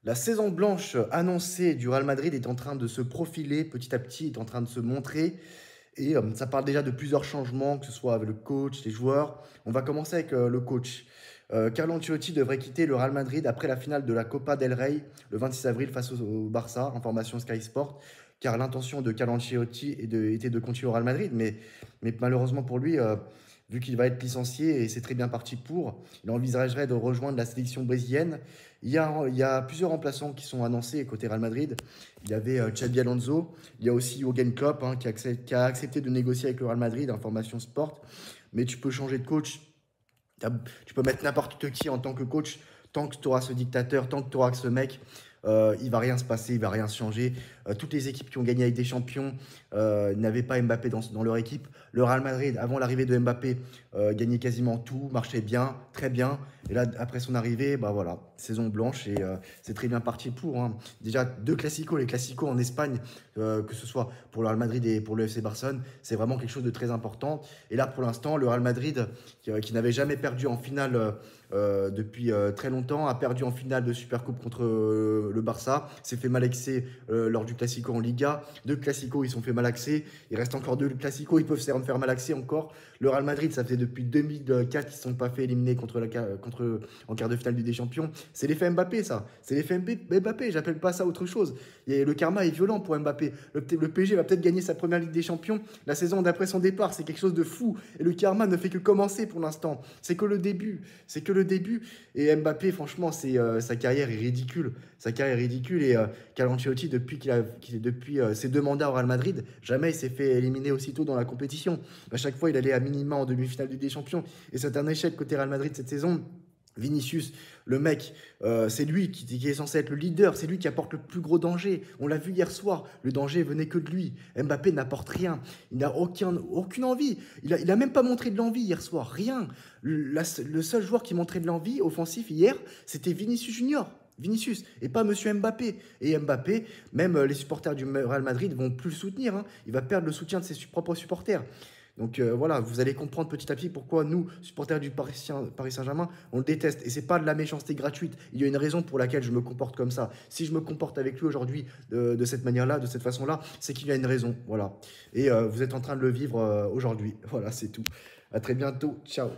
La saison blanche annoncée du Real Madrid est en train de se profiler petit à petit, est en train de se montrer. Et ça parle déjà de plusieurs changements, que ce soit avec le coach, les joueurs. On va commencer avec le coach. Carlo Ancelotti devrait quitter le Real Madrid après la finale de la Copa del Rey le 26 avril face au Barça, information Sky Sport. Car l'intention de Carlo Ancelotti était de continuer au Real Madrid, mais malheureusement pour lui, vu qu'il va être licencié et c'est très bien parti pour, il envisagerait de rejoindre la sélection brésilienne. Il y a plusieurs remplaçants qui sont annoncés côté Real Madrid. Il y avait Xabi Alonso, il y a aussi Jürgen Klopp qui a accepté de négocier avec le Real Madrid, information sport. Mais tu peux changer de coach, tu peux mettre n'importe qui en tant que coach, tant que tu auras ce dictateur, tant que tu auras ce mec, il va rien se passer, il va rien se changer. Toutes les équipes qui ont gagné avec des champions n'avaient pas Mbappé dans leur équipe. Le Real Madrid, avant l'arrivée de Mbappé, gagnait quasiment tout, marchait bien, très bien. Et là, après son arrivée, bah voilà, saison blanche et c'est très bien parti pour. Hein. Déjà, deux classicos, les classicos en Espagne, que ce soit pour le Real Madrid et pour le FC Barcelone, c'est vraiment quelque chose de très important. Et là, pour l'instant, le Real Madrid, qui n'avait jamais perdu en finale depuis très longtemps, a perdu en finale de Supercoupe contre le Barça, s'est fait malaxer lors du Classico en Liga. Deux Classicos, ils sont fait malaxer. Il reste encore deux Classicos, ils peuvent se faire malaxer encore. Le Real Madrid, ça fait depuis 2004 qu'ils ne sont pas fait éliminer en quart de finale du Ligue des Champions. C'est l'effet Mbappé, ça. C'est l'effet Mbappé, j'appelle pas ça autre chose. Et le karma est violent pour Mbappé. Le PSG va peut-être gagner sa première Ligue des Champions la saison d'après son départ. C'est quelque chose de fou. Et le karma ne fait que commencer pour l'instant. C'est que le début. C'est que le début. Et Mbappé, franchement, sa carrière est ridicule. Sa carrière est ridicule. Et Carlo Ancelotti, depuis ses deux mandats au Real Madrid, jamais il s'est fait éliminer aussitôt dans la compétition. À chaque fois, il allait à minima en demi-finale du Ligue des Champions. Et c'est un échec côté Real Madrid cette saison. Vinicius, le mec, c'est lui qui est censé être le leader, c'est lui qui apporte le plus gros danger. On l'a vu hier soir, le danger venait que de lui. Mbappé n'apporte rien, il n'a aucune envie. Il a même pas montré de l'envie hier soir, rien. Le seul joueur qui montrait de l'envie offensif hier, c'était Vinicius Junior. Vinicius, et pas Monsieur Mbappé. Et Mbappé, même les supporters du Real Madrid vont plus le soutenir. Hein. Il va perdre le soutien de ses propres supporters. Donc voilà, vous allez comprendre petit à petit pourquoi nous, supporters du Paris Saint-Germain, on le déteste. Et c'est pas de la méchanceté gratuite. Il y a une raison pour laquelle je me comporte comme ça. Si je me comporte avec lui aujourd'hui de cette manière-là, de cette façon-là, c'est qu'il y a une raison. Voilà. Et vous êtes en train de le vivre aujourd'hui. Voilà, c'est tout. À très bientôt. Ciao.